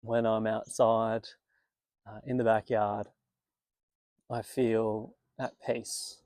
when I'm outside in the backyard, I feel at peace.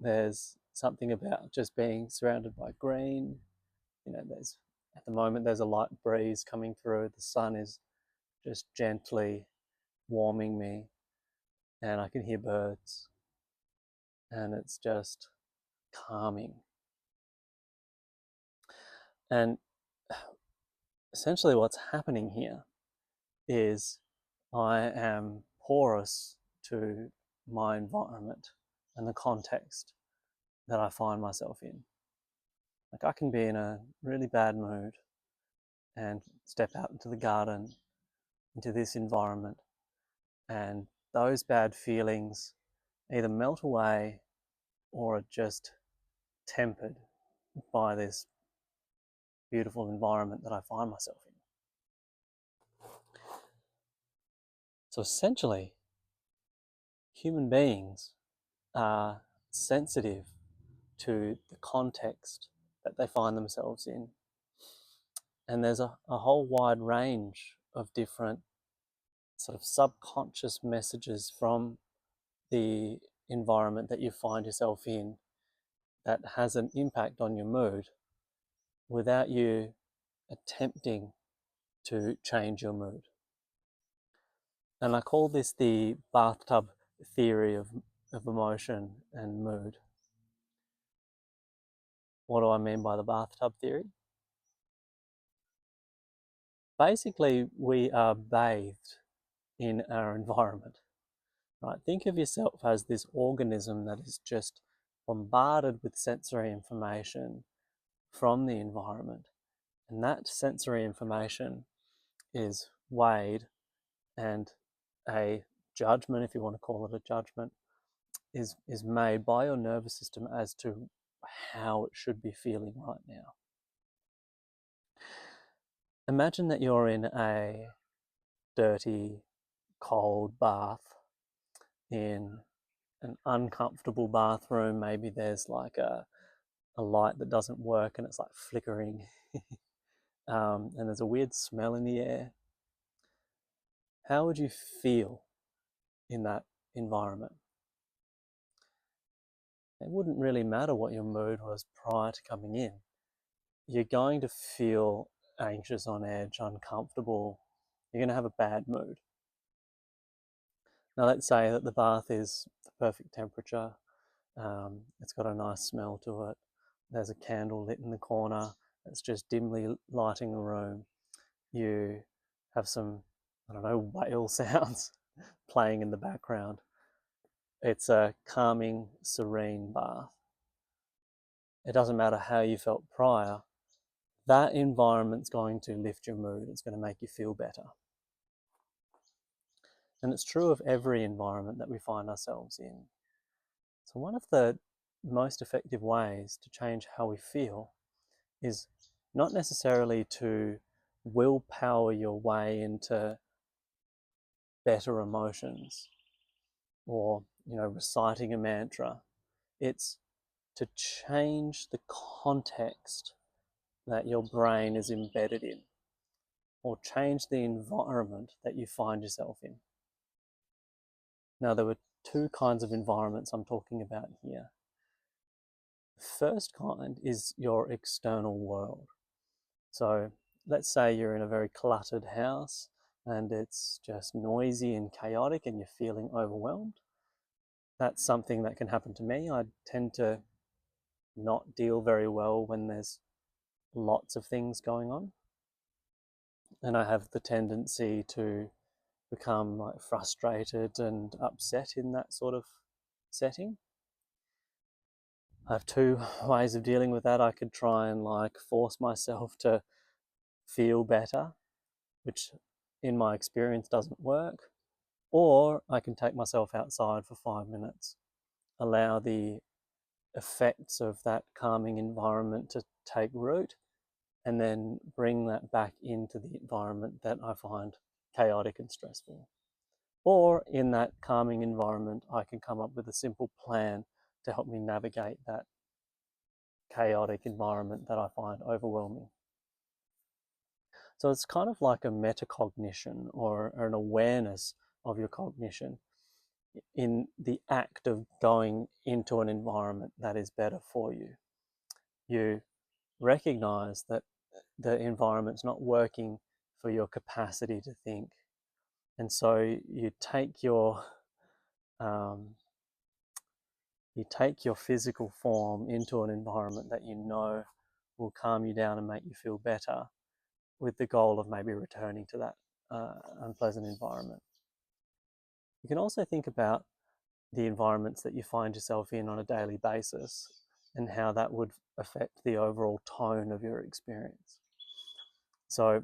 There's something about just being surrounded by green. There's at the moment there's a light breeze coming through. The sun is just gently warming me, and I can hear birds, and it's just calming. And essentially, what's happening here is I am porous to my environment and the context that I find myself in. Like, I can be in a really bad mood and step out into the garden, into this environment, and those bad feelings either melt away or are just tempered by this beautiful environment that I find myself in. So essentially, human beings are sensitive to the context that they find themselves in. And there's a whole wide range of different sort of subconscious messages from the environment that you find yourself in that has an impact on your mood without you attempting to change your mood. And I call this the bathtub theory of emotion and mood. What do I mean by the bathtub theory? Basically, we are bathed in our environment. Right? Think of yourself as this organism that is just bombarded with sensory information from the environment. And that sensory information is weighed, and a judgment, if you want to call it a judgment, is made by your nervous system as to how it should be feeling right now. Imagine that you're in a dirty, cold bath in an uncomfortable bathroom. Maybe there's like a light that doesn't work and it's like flickering. And there's a weird smell in the air. How would you feel in that environment? It wouldn't really matter what your mood was prior to coming in. You're going to feel anxious, on edge, uncomfortable. You're going to have a bad mood. Now, let's say that the bath is the perfect temperature. It's got a nice smell to it. There's a candle lit in the corner. It's just dimly lighting the room. You have some, I don't know, whale sounds playing in the background. It's a calming, serene bath. It doesn't matter how you felt prior. That environment's going to lift your mood. It's going to make you feel better. And it's true of every environment that we find ourselves in. So one of the most effective ways to change how we feel is not necessarily to willpower your way into better emotions or, reciting a mantra. It's to change the context that your brain is embedded in, or change the environment that you find yourself in. Now, there were two kinds of environments I'm talking about here. The first kind is your external world. So let's say you're in a very cluttered house and it's just noisy and chaotic and you're feeling overwhelmed. That's something that can happen to me. I tend to not deal very well when there's lots of things going on. And I have the tendency to become like frustrated and upset in that sort of setting. I have two ways of dealing with that. I could try and force myself to feel better, which in my experience doesn't work. Or I can take myself outside for 5 minutes, allow the effects of that calming environment to take root, and then bring that back into the environment that I find chaotic and stressful. Or in that calming environment, I can come up with a simple plan to help me navigate that chaotic environment that I find overwhelming. So it's kind of like a metacognition or an awareness of your cognition in the act of going into an environment that is better for you. You recognize that the environment's not working for your capacity to think. And so um, you take your physical form into an environment that you know will calm you down and make you feel better, with the goal of maybe returning to that unpleasant environment. You can also think about the environments that you find yourself in on a daily basis and how that would affect the overall tone of your experience. So,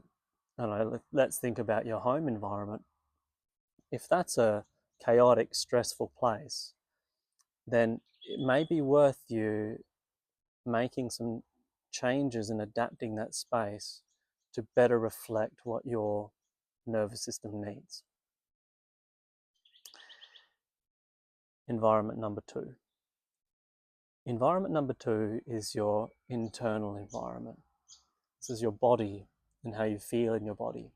I don't know, let's think about your home environment. If that's a chaotic, stressful place, then it may be worth you making some changes and adapting that space to better reflect what your nervous system needs. Environment number two. Environment number two is your internal environment. This is your body and how you feel in your body.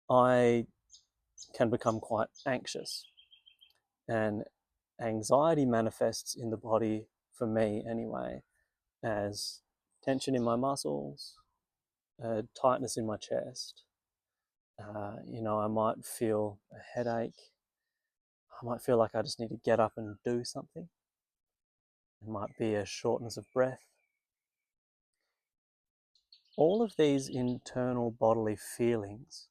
I can become quite anxious, and anxiety manifests in the body, for me anyway, as tension in my muscles, tightness in my chest. I might feel a headache. I might feel like I just need to get up and do something. It might be a shortness of breath. All of these internal bodily feelings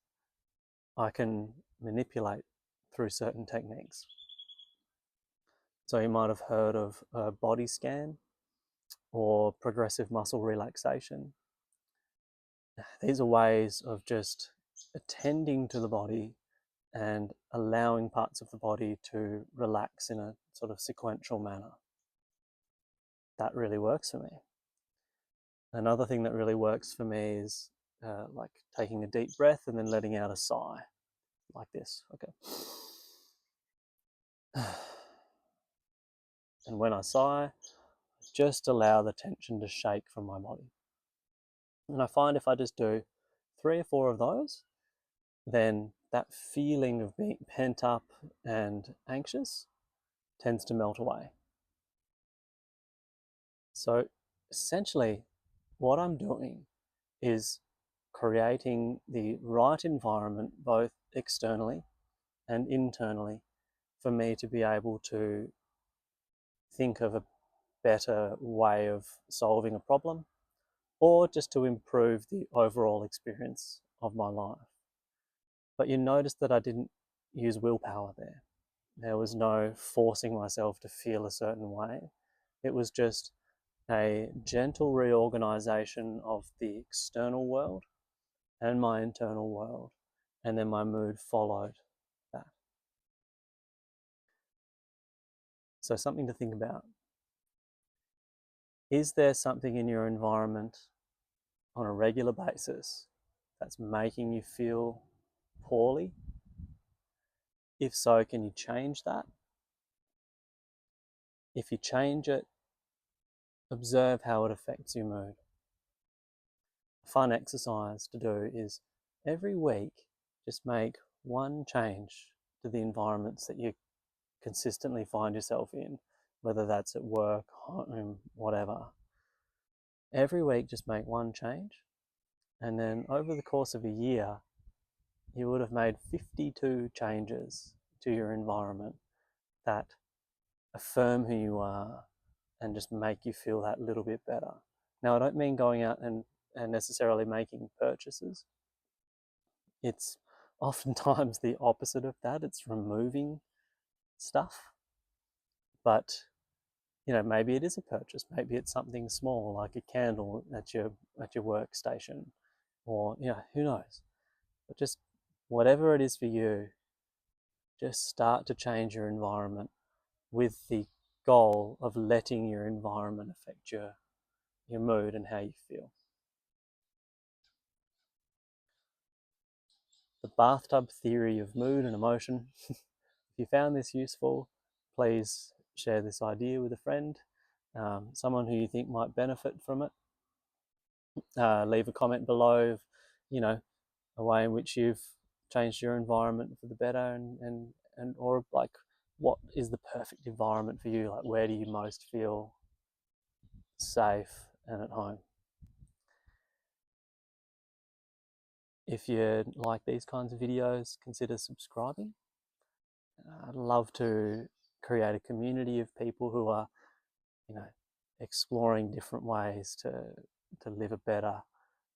I can manipulate through certain techniques. So you might have heard of a body scan or progressive muscle relaxation. These are ways of just attending to the body and allowing parts of the body to relax in a sort of sequential manner. That really works for me. Another thing that really works for me is like taking a deep breath and then letting out a sigh, like this. Okay. And when I sigh, just allow the tension to shake from my body. And I find if I just do 3 or 4 of those, then that feeling of being pent up and anxious tends to melt away. So essentially, what I'm doing is creating the right environment, both externally and internally, for me to be able to think of a better way of solving a problem, or just to improve the overall experience of my life. But you notice that I didn't use willpower there. There was no forcing myself to feel a certain way. It was just a gentle reorganization of the external world and my internal world, and then my mood followed that. So, something to think about. Is there something in your environment on a regular basis that's making you feel poorly? If so, can you change that? If you change it, observe how it affects your mood. A fun exercise to do is every week just make one change to the environments that you consistently find yourself in, whether that's at work, home, whatever. Every week just make one change, and then over the course of a year you would have made 52 changes to your environment that affirm who you are and just make you feel that little bit better. Now, I don't mean going out and necessarily making purchases. It's oftentimes the opposite of that. It's removing stuff. But maybe it is a purchase. Maybe it's something small like a candle at your workstation, or who knows. But just whatever it is for you, just start to change your environment with the goal of letting your environment affect your mood and how you feel. The bathtub theory of mood and emotion. If you found this useful, please share this idea with a friend, someone who you think might benefit from it. Leave a comment below of, you know, a way in which you've changed your environment for the better, and or like, what is the perfect environment for you? Like, where do you most feel safe and at home? If you like these kinds of videos, consider subscribing. I'd love to create a community of people who are, you know, exploring different ways to live a better,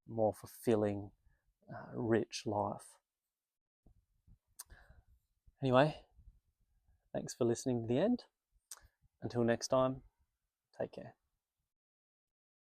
more fulfilling, rich life. Anyway, thanks for listening to the end. Until next time, take care.